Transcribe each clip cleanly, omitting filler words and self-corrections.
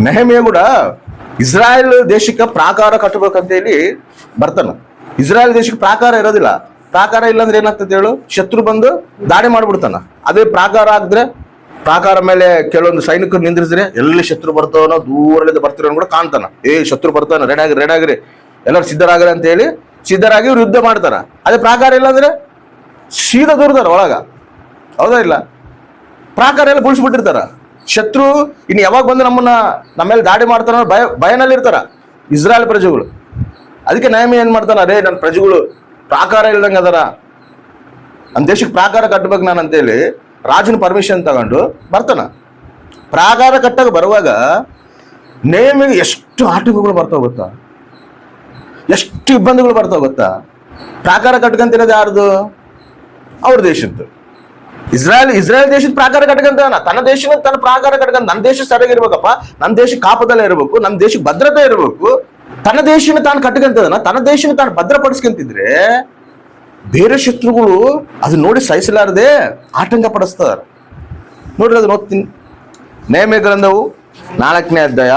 ನೆಹೆಮಿಯ ಕೂಡ ಇಸ್ರಾಯೇಲ್ ದೇಶಕ್ಕೆ ಪ್ರಾಕಾರ ಕಟ್ಟಬೇಕಂತ ಹೇಳಿ ಬರ್ತಾನ. ಇಸ್ರಾಯೇಲ್ ದೇಶಕ್ಕೆ ಪ್ರಾಕಾರ ಇರೋದಿಲ್ಲ. ಪ್ರಾಕಾರ ಇಲ್ಲ ಅಂದ್ರೆ ಏನಾಗ್ತದೆ ಹೇಳು, ಶತ್ರು ಬಂದು ದಾಳಿ ಮಾಡ್ಬಿಡ್ತಾನ. ಅದೇ ಪ್ರಾಕಾರ ಆಗಿದ್ರೆ, ಪ್ರಾಕಾರ ಮೇಲೆ ಕೆಲವೊಂದು ಸೈನಿಕರು ನಿಂದ್ರಿಸಿದ್ರೆ ಎಲ್ಲಿ ಶತ್ರು ಬರ್ತಾವನೋ ದೂರದಿಂದ ಬರ್ತಿರೋ ಕೂಡ ಕಾಣ್ತಾನ. ಶತ್ರು ಬರ್ತಾನ, ರೆಡಾಗ್ರಿ ಎಲ್ಲರೂ ಸಿದ್ಧರಾಗ್ರಿ ಅಂತ ಹೇಳಿ ಸಿದ್ಧರಾಗಿ ಇವ್ರು ಯುದ್ಧ ಮಾಡ್ತಾರ. ಅದೇ ಪ್ರಾಕಾರ ಇಲ್ಲ ಅಂದ್ರೆ ಸೀದಾ ದೂರದಾರ ಒಳಗ. ಹೌದಾ ಇಲ್ಲ? ಪ್ರಾಕಾರ ಎಲ್ಲ ಗುಳಿಸ್ಬಿಟ್ಟಿರ್ತಾರ. ಶತ್ರು ಇನ್ನು ಯಾವಾಗ ಬಂದು ನಮ್ಮ ಮೇಲೆ ದಾಳಿ ಮಾಡ್ತಾರ ಭಯನಲ್ಲಿ ಇರ್ತಾರ ಇಸ್ರಾಯೇಲ್ ಪ್ರಜೆಗಳು. ಅದಕ್ಕೆ ನೆಹೆಮಿಯ ಏನ್ ಮಾಡ್ತಾನ, ಅರೇ ನನ್ನ ಪ್ರಜೆಗಳು ಪ್ರಾಕಾರ ಇಲ್ದಂಗ ಅದರ, ನನ್ನ ದೇಶಕ್ಕೆ ಪ್ರಾಕಾರ ಕಟ್ಟಬೇಕು ನಾನು ಅಂತೇಳಿ ರಾಜನ ಪರ್ಮಿಷನ್ ತಗೊಂಡು ಬರ್ತಾನ. ಪ್ರಾಕಾರ ಕಟ್ಟಾಗ ಬರುವಾಗ ನೇಮಿಗೆ ಎಷ್ಟು ಆಟಂಕಗಳು ಬರ್ತಾವ ಗೊತ್ತಾ, ಎಷ್ಟು ಇಬ್ಬಂದಿಗಳು ಬರ್ತಾವ ಗೊತ್ತಾ. ಪ್ರಾಕಾರ ಕಟ್ಕಂತಿರೋದು ಯಾರ್ದು? ಅವ್ರ ದೇಶದ್ದು. ಇಸ್ರಾಯೇಲ್ ದೇಶದ ಪ್ರಾಕಾರ ಕಟ್ಕಂತ, ತನ್ನ ದೇಶನ ತನ್ನ ಪ್ರಾಕಾರ ಕಟ್ಕಂತ. ನನ್ನ ದೇಶ ಸರಿಯಾಗಿರ್ಬೇಕಪ್ಪ, ನನ್ನ ದೇಶಕ್ಕೆ ಕಾಪದಲ್ಲೇ ಇರಬೇಕು, ನನ್ನ ದೇಶಕ್ಕೆ ಭದ್ರತೆ ಇರಬೇಕು. ತನ್ನ ದೇಶನ ತಾನು ಕಟ್ಕಂತದನ, ತನ್ನ ದೇಶನ ತಾನು ಭದ್ರಪಡಿಸ್ಕೊಂತಿದ್ರೆ ಬೇರೆ ಶತ್ರುಗಳು ಅದು ನೋಡಿ ಸಹಿಸಲಾರದೆ ಆತಂಕ ಪಡಿಸ್ತಾರ. ನೋಡ್ರಿ, ಅದನ್ನ ಓದ್ತೀನಿ. ನೆಹೆಮಿಯ ಗ್ರಂಥವು 4ನೇ ಅಧ್ಯಾಯ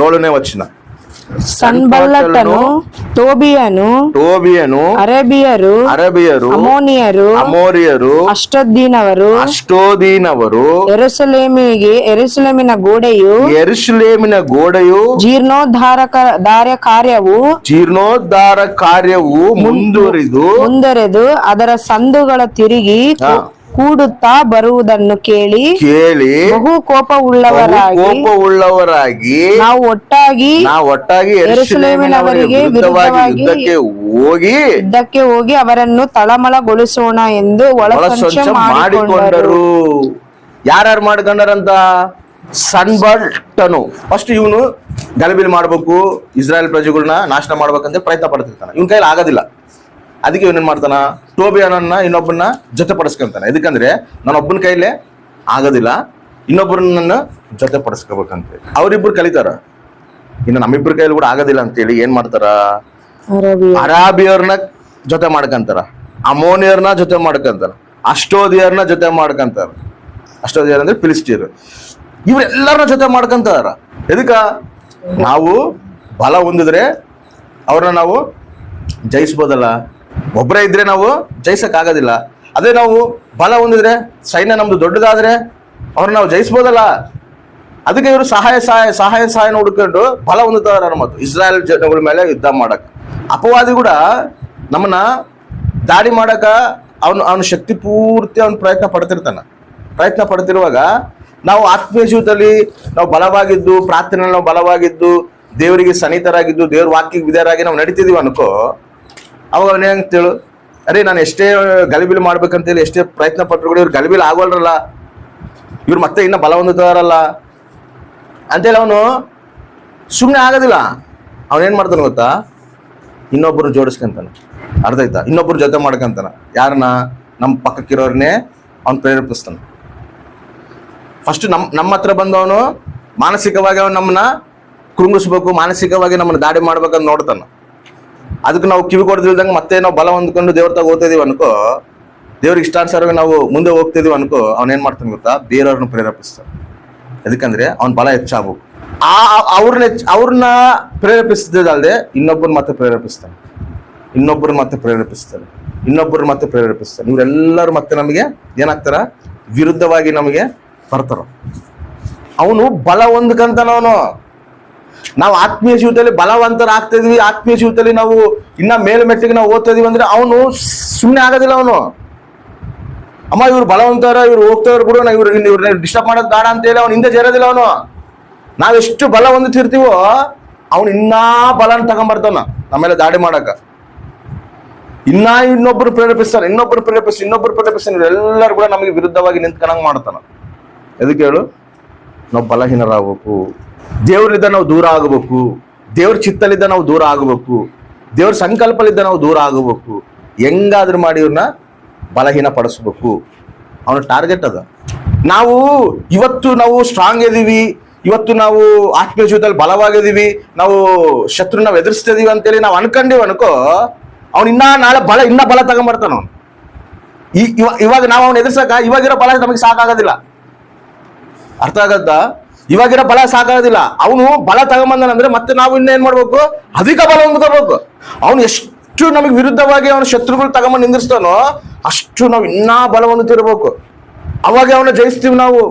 7ನೇ ವಚನ. ಸನ್ಬಲ್ಲಟನು, ಟೋಬಿಯನು, ಅರೇಬಿಯರು, ಅಮೋರಿಯರು, ಅಷ್ಟೋದಿನವರು, ಯೆರೂಸಲೇಮಿನ ಗೋಡೆಯು ಜೀರ್ಣೋದ್ಧಾರ ಕಾರ್ಯವು ಮುಂದುವರಿದು ಅದರ ಸಂದುಗಳ ತಿರುಗಿ ಕೂಡುತ್ತಾ ಬರುವುದನ್ನು ಕೇಳಿ ಬಹು ಕೋಪವುಳ್ಳವರಾಗಿ ನಾವು ಒಟ್ಟಾಗಿ ಯೆರೂಸಲೇಮಿನವರಿಗೆ ವಿರುದ್ಧವಾಗಿ ಯುದ್ಧಕ್ಕೆ ಹೋಗಿ ಅವರನ್ನು ತಳಮಳಗೊಳಿಸೋಣ ಎಂದು ಒಳಸಂಚು ಮಾಡಿಕೊಂಡರು. ಯಾರ್ಯಾರು ಮಾಡ್ಕೊಂಡಾರಂತ? ಸನ್ಬಲ್ಲಟನು ಫಸ್ಟ್ ಇವನು ಗಲಭೆ ಮಾಡ್ಬೇಕು, ಇಸ್ರಾಯೇಲ್ ಪ್ರಜೆಗಳನ್ನ ನಾಶ ಮಾಡ್ಬೇಕಂತ ಪ್ರಯತ್ನ ಪಡ್ತಿರ್ತಾನ. ಇವನ್ ಕೈಲಿ ಆಗೋದಿಲ್ಲ. ಅದಕ್ಕೆ ಇವನೇನ್ ಮಾಡ್ತಾನ, ಟೋಬಿಯನನ್ನ ಇನ್ನೊಬ್ಬನ ಜೊತೆ ಪಡಿಸ್ಕೊಂತಾನೆ. ಇದಕ್ಕಂದ್ರೆ ನಾನೊಬ್ಬನ ಕೈಲೇ ಆಗೋದಿಲ್ಲ, ಇನ್ನೊಬ್ಬರನ್ನ ಜೊತೆ ಪಡಿಸ್ಕೋಬೇಕಂತ ಅವ್ರಿಬ್ರು ಕಲಿತಾರ. ಇನ್ನು ನಮ್ಮಿಬ್ರ ಕೈಲಿ ಕೂಡ ಆಗೋದಿಲ್ಲ ಅಂತೇಳಿ ಏನ್ ಮಾಡ್ತಾರ, ಅರಾಬಿಯರ್ನ ಜೊತೆ ಮಾಡ್ಕಂತಾರ, ಅಮೋನಿಯರ್ನ ಜೊತೆ ಮಾಡ್ಕಂತಾರ, ಅಷ್ಟೋದಿಯರ್ನ ಜೊತೆ ಮಾಡ್ಕಂತಾರ. ಅಷ್ಟೋದಿಯರ್ ಅಂದ್ರೆ ಫಿಲಿಸ್ಟಿಯರ್. ಇವ್ರೆಲ್ಲರನ್ನ ಜೊತೆ ಮಾಡ್ಕಂತಾರ. ಎದಕ್ಕ? ನಾವು ಬಲ ಹೊಂದಿದ್ರೆ ಅವ್ರನ್ನ ನಾವು ಜಯಿಸ್ಬೋದಲ್ಲ. ಒಬ್ಬರೇ ಇದ್ರೆ ನಾವು ಜಯಿಸಕ್ ಆಗೋದಿಲ್ಲ. ಅದೇ ನಾವು ಬಲ ಹೊಂದಿದ್ರೆ, ಸೈನ್ಯ ನಮ್ದು ದೊಡ್ಡದಾದ್ರೆ ಅವ್ರನ್ನ ನಾವು ಜಯಿಸ್ಬೋದಲ್ಲ. ಅದಕ್ಕೆ ಇವರು ಸಹಾಯನ ಹುಡ್ಕೊಂಡು ಬಲ ಹೊಂದುತ್ತಾರ. ಮತ್ತು ಇಸ್ರಾಯೇಲ್ ಜನಗಳ ಮೇಲೆ ಯುದ್ಧ ಮಾಡಕ್ ಅಪವಾದಿ ಕೂಡ ನಮ್ಮನ್ನ ದಾಳಿ ಮಾಡಕ ಅವನ ಶಕ್ತಿ ಪೂರ್ತಿ ಅವನು ಪ್ರಯತ್ನ ಪಡ್ತಿರುವಾಗ ನಾವು ಆತ್ಮೀಯ ಜೀವಿತದಲ್ಲಿ ನಾವು ಬಲವಾಗಿದ್ದು, ಪ್ರಾರ್ಥನೆಯಲ್ಲಿ ನಾವು ಬಲವಾಗಿದ್ದು, ದೇವರಿಗೆ ಸನ್ನಿಹಿತರಾಗಿದ್ದು, ದೇವ್ರ ವಾಕ್ಯಕ್ಕೆ ವಿಧೇಯರಾಗಿ ನಾವು ನಡೀತಿದೀವಿ ಅನ್ಕೋ, ಅವಾಗ ಅವನೇಂತೇಳು, ಅರೆ ನಾನು ಎಷ್ಟೇ ಗಲಿಬಿಲಿ ಮಾಡ್ಬೇಕಂತೇಳಿ ಎಷ್ಟೇ ಪ್ರಯತ್ನ ಪಟ್ಟರು ಕೂಡ ಇವ್ರು ಗಲಿಬಿಲಿ ಆಗೋಲ್ರಲ್ಲ, ಇವ್ರು ಮತ್ತೆ ಇನ್ನ ಬಲ ಹೊಂದುತ್ತಾರಲ್ಲ ಅಂತೇಳಿ ಅವನು ಸುಮ್ಮನೆ ಆಗೋದಿಲ್ಲ. ಅವನೇನ್ ಮಾಡ್ತಾನೆ ಗೊತ್ತಾ, ಇನ್ನೊಬ್ಬರು ಜೋಡಿಸ್ಕೊಂತಾನ. ಅರ್ಥ ಆಯ್ತಾ? ಇನ್ನೊಬ್ಬರು ಜೊತೆ ಮಾಡ್ಕೊಂತಾನ. ಯಾರನ್ನ? ನಮ್ಮ ಪಕ್ಕಕ್ಕಿರೋರ್ನೇ ಅವ್ನು ಪ್ರೇರೇಪಿಸ್ತಾನ. ಫಸ್ಟ್ ನಮ್ಮ ಹತ್ರ ಬಂದವನು ಮಾನಸಿಕವಾಗಿ ಅವನು ನಮ್ಮನ್ನ ಕೃಂಗಿಸ್ಬೇಕು, ಮಾನಸಿಕವಾಗಿ ನಮ್ಮನ್ನ ದಾಡಿ ಮಾಡ್ಬೇಕಂತ ನೋಡ್ತಾನ. ಅದಕ್ಕೆ ನಾವು ಕಿವಿ ಕೊಡ್ದಿಲ್ದಂಗೆ ಮತ್ತೆ ನಾವು ಬಲ ಹೊಂದ್ಕೊಂಡು ದೇವ್ರ ತಾಗ ಹೋಗ್ತಿದೀವಿ ಅನ್ಕೋ, ದೇವ್ರಿಗೆ ಇಷ್ಟಾನುಸಾರವಾಗಿ ನಾವು ಮುಂದೆ ಹೋಗ್ತಿದೀವಿ ಅನ್ಕೋ, ಅವ್ನೇನ್ ಮಾಡ್ತಾನೆ ಗೊತ್ತಾ, ಬೇರೆಯವ್ರನ್ನ ಪ್ರೇರೇಪಿಸ್ತಾನೆ. ಯಾಕಂದ್ರೆ ಅವ್ನ ಬಲ ಹೆಚ್ಚಾಗಬೇಕು. ಅವ್ರನ್ನ ಪ್ರೇರೇಪಿಸಿದಲ್ದೆ ಇನ್ನೊಬ್ಬರು ಮತ್ತೆ ಪ್ರೇರೇಪಿಸ್ತಾನೆ, ಇವರೆಲ್ಲರೂ ಮತ್ತೆ ನಮಗೆ ಏನಾಗ್ತಾರ, ವಿರುದ್ಧವಾಗಿ ನಮಗೆ ಬರ್ತಾರ. ಅವನು ಬಲ ಹೊಂದ್ಕಂತಾನವನು. ನಾವು ಆತ್ಮೀಯ ಜೀವಿತದಲ್ಲಿ ಬಲವಂತರ ಆಗ್ತಾ ಇದೀವಿ, ಆತ್ಮೀಯ ಜೀವಿತದಲ್ಲಿ ನಾವು ಇನ್ನ ಮೇಲ್ಮೆಟ್ಟಿಗೆ ನಾವು ಓದ್ತಾ ಇದೀವಿ ಅಂದ್ರೆ ಅವನು ಸುಮ್ಮನೆ ಆಗೋದಿಲ್ಲ. ಅವನು ಅಮ್ಮ ಇವ್ರು ಬಲವಂತರ, ಇವ್ರು ಹೋಗ್ತಾವ್ರು ಕೂಡ ಇವ್ರನ್ನ ಡಿಸ್ಟರ್ಬ್ ಮಾಡೋದು ಬೇಡ ಅಂತ ಹೇಳಿ ಅವ್ನು ಹಿಂದೆ ಸೇರೋದಿಲ್ಲ. ಅವನು ನಾವೆಷ್ಟು ಬಲ ಹೊಂದುತ್ತಿರ್ತೀವೋ ಅವನು ಇನ್ನೂ ಬಲನ ತಗೊಂಡ್ಬರ್ತಾನ ನಮ್ಮೇಲೆ ದಾಳಿ ಮಾಡಕ. ಇನ್ನೊಬ್ಬರು ಪ್ರೇರೇಪಿಸ್ತಾನೆ, ಎಲ್ಲರೂ ಕೂಡ ನಮಗೆ ವಿರುದ್ಧವಾಗಿ ನಿಂತ್ಕೊಂಡಂಗೆ ಮಾಡ್ತಾನ. ಎದಕ್ಕೆ ಹೇಳು? ನಾವು ಬಲಹೀನರಾಗಬೇಕು, ದೇವರಿದ್ದ ನಾವು ದೂರ ಆಗಬೇಕು, ದೇವ್ರ ಚಿತ್ತಲಿದ್ದ ನಾವು ದೂರ ಆಗಬೇಕು, ದೇವ್ರ ಸಂಕಲ್ಪಲಿದ್ದ ನಾವು ದೂರ ಆಗಬೇಕು. ಹೆಂಗಾದ್ರೂ ಮಾಡಿ ಇವ್ರನ್ನ ಬಲಹೀನ ಪಡಿಸ್ಬೇಕು. ಅವನ ಟಾರ್ಗೆಟ್ ಅದ. ಇವತ್ತು ನಾವು ಸ್ಟ್ರಾಂಗ್ ಇದೀವಿ, ಇವತ್ತು ನಾವು ಆತ್ಮೀಯ ಜೀವಿತದಲ್ಲಿ ಬಲವಾಗಿದೀವಿ, ನಾವು ಶತ್ರುನ ಎದುರಿಸ್ತಿದೀವಿ ಅಂತೇಳಿ ನಾವು ಅನ್ಕೊಂಡಿವಿ ಅನ್ಕೋ, ಅವ್ನು ನಾಳೆ ಬಲ ತಗೊಂಡ್ಬರ್ತಾನ. ಅವ್ನು ಇವಾಗ ನಾವು ಅವ್ನ ಎದುರ್ಸಕ ಇವಾಗಿರೋ ಬಲ ನಮಗೆ ಸಾಕಾಗೋದಿಲ್ಲ. ಅರ್ಥ ಆಗತ್ತಾ? ಇವಾಗಿರೋ ಬಲ ಸಾಕಾಗೋದಿಲ್ಲ. ಅವನು ಬಲ ತಗೊಂಬಂದನಂದ್ರೆ ಮತ್ತೆ ನಾವು ಇನ್ನೇನ್ ಮಾಡ್ಬೇಕು, ಅಧಿಕ ಬಲ ಹೊಂದ್ಕೋಬೇಕು. ಅವನು ಎಷ್ಟು ನಮಗೆ ವಿರುದ್ಧವಾಗಿ ಅವನ ಶತ್ರುಗಳು ತಗೊಂಬಂದು ನಿಂದಿರ್ಸ್ತಾನೋ ಅಷ್ಟು ನಾವು ಇನ್ನೂ ಬಲ ಹೊಂದುತ್ತಿರ್ಬೇಕು. ಅವಾಗ ಅವನ ಜಯಿಸ್ತೀವಿ ನಾವು.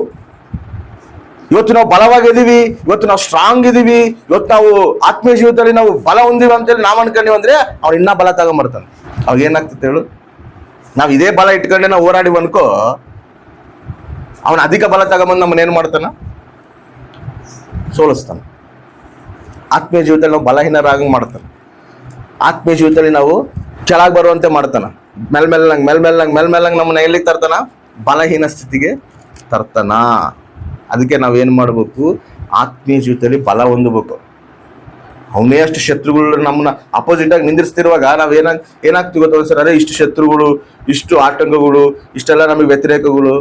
ಇವತ್ತು ನಾವು ಬಲವಾಗಿದ್ದೀವಿ, ಇವತ್ತು ನಾವು ಸ್ಟ್ರಾಂಗ್ ಇದೀವಿ, ಇವತ್ತು ನಾವು ಆತ್ಮೀಯ ಜೀವಿತದಲ್ಲಿ ನಾವು ಬಲ ಹೊಂದಿವಿ ಅಂತೇಳಿ ನಾವು ಅನ್ಕೊಂಡಿವಿ ಅಂದ್ರೆ ಅವ್ನು ಇನ್ನೂ ಬಲ ತಗೊಂಬರ್ತಾನೆ. ಅವಾಗ ಏನಾಗ್ತದೆ ಹೇಳು, ನಾವು ಇದೇ ಬಲ ಇಟ್ಕೊಂಡೆ ನಾವು ಹೋರಾಡಿ ಅನ್ಕೋ, ಅವನ ಅಧಿಕ ಬಲ ತಗೊಂಬಂದು ನಮ್ಮನ್ನ ಏನ್ ಮಾಡ್ತಾನ, ಸೋಲಿಸ್ತಾನೆ. ಆತ್ಮೀಯ ಜೀವಿತದಲ್ಲಿ ನಾವು ಬಲಹೀನರಾಗ ಮಾಡ್ತಾನೆ. ಆತ್ಮೀಯ ಜೀವಿತದಲ್ಲಿ ನಾವು ಕೆಳಗೆ ಬರುವಂತೆ ಮಾಡ್ತಾನ. ಮೇಲ್ಮೇಲಂಗ್ ನಮ್ಮನ್ನ ಎಲ್ಲಿಗೆ ತರ್ತಾನ, ಬಲಹೀನ ಸ್ಥಿತಿಗೆ ತರ್ತಾನ. ಅದಕ್ಕೆ ನಾವೇನು ಮಾಡ್ಬೇಕು, ಆತ್ಮೀಯ ಜೀವಿತದಲ್ಲಿ ಬಲ ಹೊಂದಬೇಕು. ಅವನೇ ಅಷ್ಟು ಶತ್ರುಗಳು ನಮ್ಮನ್ನ ಅಪೋಸಿಟ್ ಆಗಿ ನಿಂದಿರ್ಸ್ತಿರುವಾಗ ನಾವು ಏನಾಗ್ತೀವಿ ಗೊತ್ತ, ಸರ್ ಅದೇ ಇಷ್ಟು ಶತ್ರುಗಳು, ಇಷ್ಟು ಆತಂಕಗಳು, ಇಷ್ಟೆಲ್ಲ ನಮಗೆ ವ್ಯತಿರೇಕಗಳು.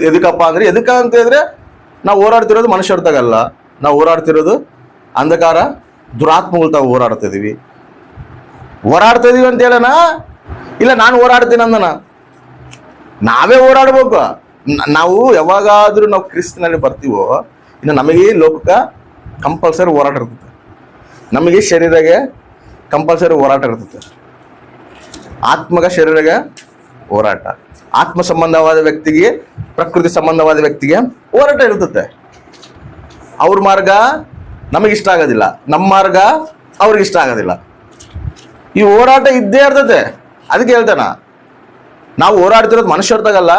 ಎದಕ್ಕಪ್ಪ ಅಂದ್ರೆ, ಎದಕ್ಕ ಅಂತ ಹೇಳಿದ್ರೆ ನಾವು ಹೋರಾಡ್ತಿರೋದು ಮನುಷ್ಯರ ತಗಲ್ಲ, ನಾವು ಹೋರಾಡ್ತಿರೋದು ಅಂಧಕಾರ ದುರಾತ್ಮಗಳು ತಾವು ಹೋರಾಡ್ತಾ ಇದೀವಿ ಅಂತ ಹೇಳೋಣ. ಇಲ್ಲ ನಾನು ಹೋರಾಡ್ತೀನಿ ಅಂದನ, ನಾವೇ ಹೋರಾಡ್ಬೇಕು. ನಾವು ಯಾವಾಗಾದ್ರೂ ನಾವು ಕ್ರಿಸ್ತನಲ್ಲಿ ಬರ್ತೀವೋ, ಇನ್ನು ನಮಗೆ ಲೋಕಕ್ಕೆ ಕಂಪಲ್ಸರಿ ಹೋರಾಟ ಇರ್ತದೆ, ನಮಗೆ ಶರೀರಗೆ ಕಂಪಲ್ಸರಿ ಹೋರಾಟ ಇರ್ತದೆ. ಆತ್ಮಗ ಶರೀರಗೆ ಹೋರಾಟ, ಆತ್ಮ ಸಂಬಂಧವಾದ ವ್ಯಕ್ತಿಗೆ, ಪ್ರಕೃತಿ ಸಂಬಂಧವಾದ ವ್ಯಕ್ತಿಗೆ ಹೋರಾಟ ಇರ್ತದೆ. ಅವ್ರ ಮಾರ್ಗ ನಮಗಿಷ್ಟ ಆಗೋದಿಲ್ಲ, ನಮ್ಮ ಮಾರ್ಗ ಅವ್ರಿಗಿಷ್ಟ ಆಗೋದಿಲ್ಲ. ಈ ಹೋರಾಟ ಇದ್ದೇ ಇರ್ತದೆ. ಅದಕ್ಕೆ ಹೇಳ್ತಾನ, ನಾವು ಹೋರಾಡ್ತಿರೋದು ಮನುಷ್ಯರ ತಗಲ್ಲ,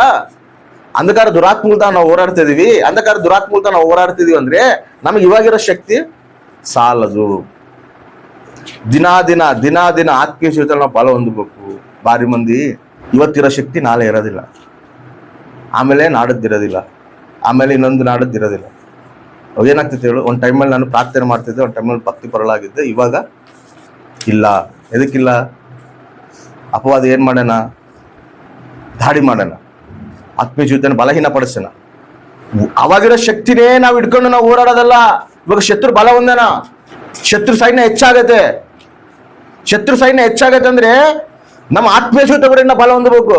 ಅಂಧಕಾರ ದುರಾತ್ಮಗಳತ ನಾವು ಹೋರಾಡ್ತಾ ಇದೀವಿ. ಅಂಧಕಾರ ದುರಾತ್ಮಗಳತ ನಾವು ಹೋರಾಡ್ತಿದೀವಿ ಅಂದ್ರೆ ನಮಗೆ ಇವಾಗಿರೋ ಶಕ್ತಿ ಸಾಲದು. ದಿನ ಆತ್ಮೀಯ ಜೀವಿತದಲ್ಲಿ ನಾವು ಬಲ ಹೊಂದಬೇಕು. ಬಾರಿ ಮಂದಿ ಇವತ್ತಿರೋ ಶಕ್ತಿ ನಾಳೆ ಇರೋದಿಲ್ಲ, ಆಮೇಲೆ ನಾಡದ್ದಿರೋದಿಲ್ಲ, ಆಮೇಲೆ ಇನ್ನೊಂದು ನಾಡದ್ದಿರೋದಿಲ್ಲ. ಅವೇನಾಗ್ತೈತೆ ಹೇಳು, ಒಂದು ಟೈಮಲ್ಲಿ ನಾನು ಪ್ರಾರ್ಥನೆ ಮಾಡ್ತಿದ್ದೆ, ಒಂದು ಟೈಮಲ್ಲಿ ಭಕ್ತಿ ಪರಳಾಗಿದ್ದೆ, ಇವಾಗ ಇಲ್ಲ. ಎದಕ್ಕಿಲ್ಲ? ಅಪವಾದ ಏನ್ ಮಾಡೋಣ, ದಾಡಿ ಮಾಡೋಣ, ಆತ್ಮೀಯ ಜೀವಿತನ ಬಲಹೀನ ಪಡಿಸೋಣ. ಅವಾಗಿರೋ ಶಕ್ತಿನೇ ನಾವು ಇಟ್ಕೊಂಡು ನಾವು ಹೋರಾಡೋದಲ್ಲ. ಇವಾಗ ಶತ್ರು ಬಲ ಹೊಂದೇನ, ಶತ್ರು ಸೈನ್ಯ ಹೆಚ್ಚಾಗತ್ತೆ. ಶತ್ರು ಸೈನ್ಯ ಹೆಚ್ಚಾಗತ್ತೆ ಅಂದ್ರೆ ನಮ್ಮ ಆತ್ಮೀಯ ಜೀವಿತ ಕೂಡ ಬಲ ಹೊಂದಬೇಕು.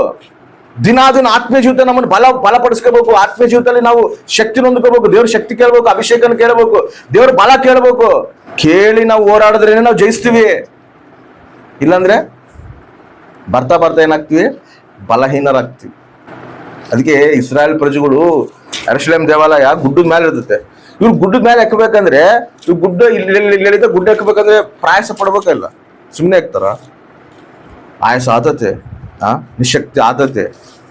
ದಿನ ಆತ್ಮೀಯ ಜೀವಿತ ನಮ್ಮನ್ನು ಬಲಪಡಿಸ್ಕೋಬೇಕು. ಆತ್ಮೀಯ ಜೀವಿತದಲ್ಲಿ ನಾವು ಶಕ್ತಿ ಹೊಂದ್ಕೋಬೇಕು. ದೇವ್ರ ಶಕ್ತಿ ಕೇಳ್ಬೇಕು, ಅಭಿಷೇಕನ ಕೇಳಬೇಕು, ದೇವ್ರ ಬಲ ಕೇಳಬೇಕು. ಕೇಳಿ ನಾವು ಹೋರಾಡಿದ್ರೇನೆ ನಾವು ಜಯಿಸ್ತೀವಿ. ಇಲ್ಲಾಂದ್ರೆ ಬರ್ತಾ ಏನಾಗ್ತೀವಿ, ಬಲಹೀನರಾಗ್ತೀವಿ. ಅದಕ್ಕೆ ಇಸ್ರಾಯೇಲ್ ಪ್ರಜೆಗಳು ಯೆರೂಸಲೇಮ್ ದೇವಾಲಯ ಗುಡ್ಡದ ಮೇಲೆ ಇರ್ತದೆ. ಇವ್ರು ಗುಡ್ಡದ ಮೇಲೆ ಎಕ್ಕಬೇಕಂದ್ರೆ, ಇವ್ರು ಗುಡ್ಡ ಇಲ್ಲಿ ಗುಡ್ಡ ಎಕ್ಕಬೇಕಂದ್ರೆ ಪ್ರಯಾಸ ಪಡ್ಬೇಕಲ್ಲ, ಸುಮ್ಮನೆ ಎಕ್ತಾರ? ಆಯಾಸ ಆತತೆ, ನಿಶಕ್ತಿ ಆತತೆ,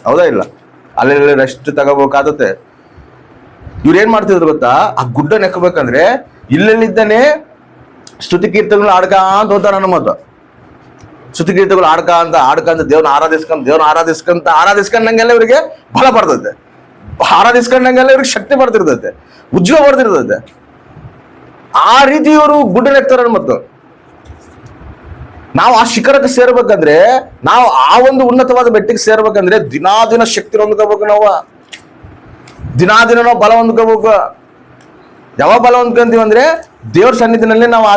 ಹೌದಾ ಇಲ್ಲ? ಅಲ್ಲೆಲ್ಲ ರೆಸ್ಟ್ ತಗೋಬೇಕಾದತೆ. ಇವ್ರು ಏನ್ ಮಾಡ್ತಿದ್ರು ಗೊತ್ತಾ, ಆ ಗುಡ್ಡ ನೆಕ್ಕಬೇಕಂದ್ರೆ ಇಲ್ಲೆಲ್ಲಿದ್ದಾನೆ ಸ್ತುತಿ ಕೀರ್ತನೆಗಳು ಆಡ್ಕಾಂತ ಹೋಗ್ತಾರ. ನನ್ನ ಮಾತು ಸ್ತುತಿ ಕೀರ್ತನೆಗಳು ಆಡ್ಕಂತ ದೇವ್ರನ್ನ ಆರಾಧಿಸ್ಕೊಂಡಂಗೆಲ್ಲ ಇವ್ರಿಗೆ ಬಲ ಬರ್ತದೆ. ಆರಾಧಿಸ್ಕೊಂಡಂಗೆಲ್ಲ ಇವ್ರಿಗೆ ಶಕ್ತಿ ಬರ್ತಿರ್ತೈತೆ, ಉಜ್ವಲ ಬರ್ತಿರ್ತೈತೆ. ಆ ರೀತಿ ಇವರು ಗುಡ್ಡ ನೆಕ್ತಾರ. ಮತ್ತು ನಾವು ಆ ಶಿಖರಕ್ಕೆ ಸೇರ್ಬೇಕಂದ್ರೆ, ನಾವು ಆ ಒಂದು ಉನ್ನತವಾದ ಬೆಟ್ಟಕ್ಕೆ ಸೇರ್ಬೇಕಂದ್ರೆ ದಿನ ಶಕ್ತಿ ಹೊಂದ್ಕೋಬೇಕು. ನಾವು ದಿನ ನಾವು ಬಲ ಹೊಂದ್ಕೋಬೇಕು. ಯಾವಾಗ ಬಲ ಹೊಂದ್ಕೊಂತೀವಿ ಅಂದ್ರೆ ದೇವ್ರ ಸನ್ನಿಧಿನಲ್ಲಿ ನಾವು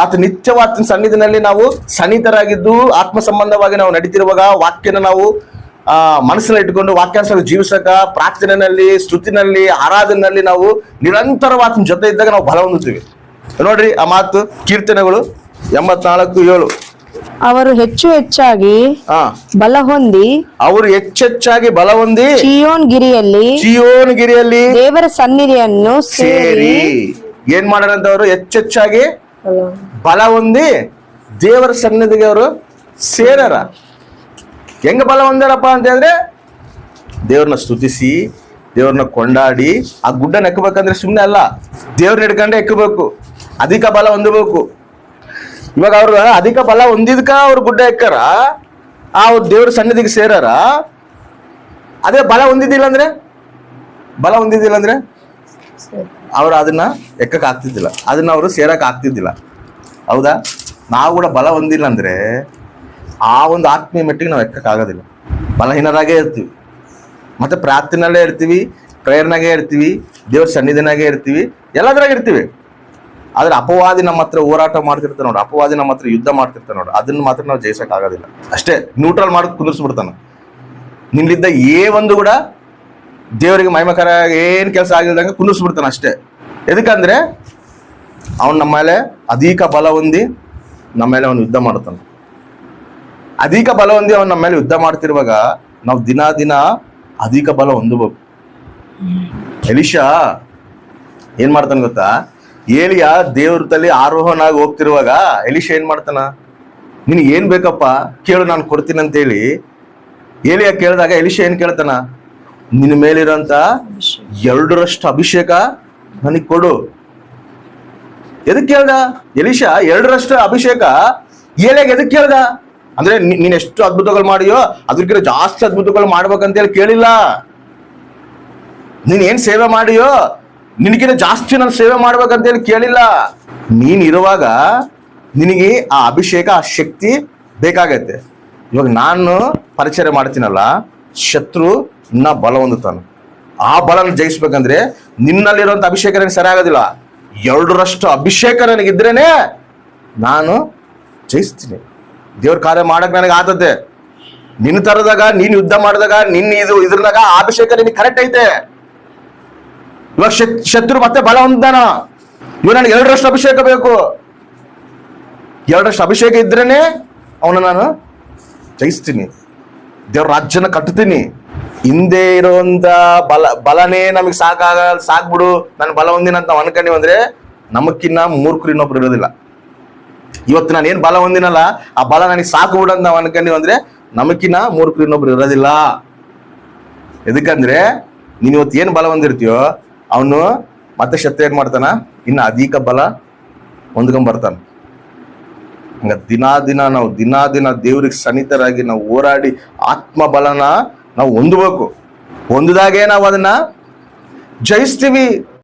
ಆತ ನಿತ್ಯವಾದ ಸನ್ನಿಧಿನಲ್ಲಿ ನಾವು ಸನ್ನಿಹಿತರಾಗಿದ್ದು ಆತ್ಮ ಸಂಬಂಧವಾಗಿ ನಾವು ನಡೀತಿರುವಾಗ ವಾಕ್ಯನ ನಾವು ಮನಸ್ಸಲ್ಲಿ ಇಟ್ಕೊಂಡು ವಾಕ್ಯಾನುಸಾರ ಜೀವಿಸಕ, ಪ್ರಾರ್ಥನೆಯಲ್ಲಿ, ಸ್ತುತಿನಲ್ಲಿ, ಆರಾಧನೆಯಲ್ಲಿ ನಾವು ನಿರಂತರವಾದ ಜೊತೆ ಇದ್ದಾಗ ನಾವು ಬಲ ಹೊಂದುತ್ತೀವಿ. ನೋಡ್ರಿ ಆ ಮಾತು, ಕೀರ್ತನೆಗಳು 84:7. ಅವರು ಹೆಚ್ಚಾಗಿ ಬಲ ಹೊಂದಿ, ಅವರು ಹೆಚ್ಚಾಗಿ ಬಲ ಹೊಂದಿ ಚಿಯೋನ್ ಗಿರಿಯಲ್ಲಿ ದೇವರ ಸನ್ನಿಧಿಯನ್ನು ಸೇರಿ ಏನ್ ಮಾಡಾರಂತ, ಅವರು ಹೆಚ್ಚಾಗಿ ಬಲ ಹೊಂದಿ ದೇವರ ಸನ್ನಿಧಿಗೆ ಅವರು ಸೇರಾರ. ಹೆಂಗ ಬಲ ಹೊಂದಾರಪ್ಪ ಅಂತ ಹೇಳಿದ್ರೆ, ದೇವ್ರನ್ನ ಸ್ತುತಿಸಿ, ದೇವ್ರನ್ನ ಕೊಂಡಾಡಿ. ಆ ಗುಡ್ಡನ ಎಕ್ಕಬೇಕಂದ್ರೆ ಸುಮ್ಮನೆ ಅಲ್ಲ, ದೇವ್ರನ್ನ ಹಿಡ್ಕೊಂಡೆ ಎಕ್ಕಬೇಕು, ಅಧಿಕ ಬಲ ಹೊಂದಬೇಕು. ಇವಾಗ ಅವ್ರು ಅಧಿಕ ಬಲ ಹೊಂದಿದ್ಕ ಅವ್ರು ಗುಡ್ಡ ಎಕ್ಕಾರ, ಅವ್ರು ದೇವ್ರ ಸನ್ನಿಧಿಗೆ ಸೇರಾರ. ಅದೇ ಬಲ ಹೊಂದಿದ್ದಿಲ್ಲ ಅಂದ್ರೆ ಅವ್ರು ಅದನ್ನ ಎಕ್ಕಕ್ ಆಗ್ತಿದ್ದಿಲ್ಲ, ಅದನ್ನ ಅವರು ಸೇರಕ್ ಆಗ್ತಿದ್ದಿಲ್ಲ. ಹೌದಾ? ನಾವು ಕೂಡ ಬಲ ಹೊಂದಿಲ್ಲ ಅಂದ್ರೆ ಆ ಒಂದು ಆತ್ಮೀಯ ಮೆಟ್ಟಿಗೆ ನಾವು ಎಕ್ಕಕ್ ಆಗೋದಿಲ್ಲ. ಬಲಹೀನರಾಗೇ ಇರ್ತೀವಿ. ಮತ್ತೆ ಪ್ರಾರ್ಥನೆಯಲ್ಲೇ ಇರ್ತೀವಿ, ಪ್ರೇರಣೆಗೆ ಇರ್ತೀವಿ, ದೇವ್ರ ಸನ್ನಿಧಿನಾಗೆ ಇರ್ತೀವಿ, ಎಲ್ಲದ್ರಾಗ ಇರ್ತೀವಿ. ಆದ್ರೆ ಅಪವಾದಿ ನಮ್ಮ ಹತ್ರ ಹೋರಾಟ ಮಾಡ್ತಿರ್ತಾನೆ ನೋಡ್ರಿ, ಅಪವಾದಿ ನಮ್ಮ ಹತ್ರ ಯುದ್ಧ ಮಾಡ್ತಿರ್ತಾನೆ ನೋಡ್ರಿ, ಅದನ್ನ ಮಾತ್ರ ನಾವು ಜಯಿಸಕ್ ಆಗೋದಿಲ್ಲ. ಅಷ್ಟೇ ನ್ಯೂಟ್ರಲ್ ಮಾಡಿ ಕುಂದಿರ್ಸ್ಬಿಡ್ತಾನ. ನಿನ್ನಿದ್ದ ಒಂದು ಕೂಡ ದೇವರಿಗೆ ಮಹಿಮಕರ ಏನ್ ಕೆಲಸ ಆಗಿಲ್ದಂಗೆ ಕುಂದಿಸ್ಬಿಡ್ತಾನೆ ಅಷ್ಟೇ. ಎದಕ್ಕಂದ್ರೆ ಅವನು ನಮ್ಮ ಮೇಲೆ ಅಧಿಕ ಬಲ ಹೊಂದಿ ನಮ್ಮ ಮೇಲೆ ಅವನು ಯುದ್ಧ ಮಾಡ್ತಾನೆ. ಅಧಿಕ ಬಲ ಹೊಂದಿ ಅವನು ನಮ್ಮ ಮೇಲೆ ಯುದ್ಧ ಮಾಡ್ತಿರುವಾಗ ನಾವು ದಿನ ಅಧಿಕ ಬಲ ಹೊಂದಬೇಕು. ಎಲಿಷಾ ಏನ್ ಮಾಡ್ತಾನೆ ಗೊತ್ತಾ? ಏಲಿಯ ದೇವ್ರ ತಲೆ ಆರೋಹನಾಗಿ ಹೋಗ್ತಿರುವಾಗ ಎಲಿಷಾ ಏನ್ ಮಾಡ್ತಾನ, ನಿನಗೆ ಏನ್ ಬೇಕಪ್ಪ ಕೇಳು ನಾನು ಕೊಡ್ತೀನಿ ಅಂತೇಳಿ ಏಲಿಯ ಕೇಳಿದಾಗ ಎಲಿಷಾ ಏನ್ ಕೇಳ್ತಾನ, ನಿನ್ನ ಮೇಲಿರೋಂತ 2ರಷ್ಟು ಅಭಿಷೇಕ ನನಗೆ ಕೊಡು. ಎದಕ್ ಕೇಳ್ದ ಎಲಿಷಾ? 2ರಷ್ಟು ಅಭಿಷೇಕ ಏಲಿಯಾಗ ಎದಕ್ ಕೇಳ್ದ ಅಂದ್ರೆ, ನೀನ್ ಎಷ್ಟು ಅದ್ಭುತಗಳು ಮಾಡಿಯೋ ಅದಕ್ಕಿಂತ ಜಾಸ್ತಿ ಅದ್ಭುತಗಳು ಮಾಡ್ಬೇಕಂತೇಳಿ ಕೇಳಿಲ್ಲ. ನೀನ್ ಏನ್ ಸೇವೆ ಮಾಡಿಯೋ ನಿನಗಿಂತ ಜಾಸ್ತಿ ನಾನು ಸೇವೆ ಮಾಡ್ಬೇಕಂತೇಳಿ ಕೇಳಿಲ್ಲ. ನೀನ್ ಇರುವಾಗ ನಿನಗೆ ಆ ಅಭಿಷೇಕ, ಆ ಶಕ್ತಿ ಬೇಕಾಗತ್ತೆ. ಇವಾಗ ನಾನು ಪರಿಚಯ ಮಾಡ್ತೀನಲ್ಲ, ಶತ್ರು ಇನ್ನ ಬಲ ಹೊಂದುತ್ತಾನೆ. ಆ ಬಲನ ಜಯಿಸ್ಬೇಕಂದ್ರೆ ನಿನ್ನಲ್ಲಿರುವಂತ ಅಭಿಷೇಕ ನನಗೆ ಸರಿ ಆಗೋದಿಲ್ಲ. 2ರಷ್ಟು ಅಭಿಷೇಕ ನನಗಿದ್ರೇನೆ ನಾನು ಜಯಿಸ್ತೀನಿ. ದೇವ್ರ ಕಾರ್ಯ ಮಾಡಕ್ ನನಗೆ ಆತತೆ. ನಿನ್ನ ತರದಾಗ, ನೀನ್ ಯುದ್ಧ ಮಾಡಿದಾಗ, ಇದ್ರದಾಗ ಆ ಅಭಿಷೇಕ ನಿನಗೆ ಕರೆಕ್ಟ್ ಐತೆ. ಇವಾಗ ಶತ್ರು ಮತ್ತೆ ಬಲ ಹೊಂದಾನ. ಇವಾಗ ನನಗೆ 2ರಷ್ಟು ಅಭಿಷೇಕ ಬೇಕು. 2ರಷ್ಟು ಅಭಿಷೇಕ ಇದ್ರೇನೆ ಅವನ ನಾನು ಜಯಿಸ್ತೀನಿ, ದೇವ್ರ ರಾಜ್ಯನ ಕಟ್ಟುತ್ತೀನಿ. ಹಿಂದೆ ಇರುವಂತ ಬಲನೇ ನಮಗೆ ಸಾಕ್ಬಿಡು, ನಾನು ಬಲ ಹೊಂದಿನ ಅಂತ ನಾವು ಅನ್ಕೊಂಡಿವಿ ಅಂದ್ರೆ ನಮಕ್ಕಿನ್ನ ಮೂರ್ಖರು ಇನ್ನೊಬ್ರು ಇರೋದಿಲ್ಲ. ಇವತ್ತು ನಾನು ಏನ್ ಬಲ ಹೊಂದಿನಲ್ಲ, ಆ ಬಲ ನನಗೆ ಸಾಕು ಬಿಡು ಅಂತ ನಾವು ಅನ್ಕೊಂಡಿವಿ ಅಂದ್ರೆ ನಮಕ್ಕಿನ್ನ ಮೂರ್ಖರು ಇನ್ನೊಬ್ರು ಇರೋದಿಲ್ಲ. ಎದಕ್ಕಂದ್ರೆ ನೀನ್ ಇವತ್ತು ಏನ್ ಬಲ ಹೊಂದಿರ್ತೀಯೋ ಅವನು ಮತ್ತೆ ಶತ್ರು ಏನ್ ಮಾಡ್ತಾನ, ಇನ್ನು ಅಧಿಕ ಬಲ ಹೊಂದ್ಕೊಂಡ್ ಬರ್ತಾನ. ಹಂಗ ದಿನ ದೇವ್ರಿಗೆ ಸನ್ನಿಹಿತರಾಗಿ ನಾವು ಹೋರಾಡಿ ಆತ್ಮ ಬಲನ ನಾವು ಹೊಂದಬೇಕು. ಹೊಂದಿದಾಗೆ ನಾವು ಅದನ್ನ ಜಯಿಸ್ತೀವಿ.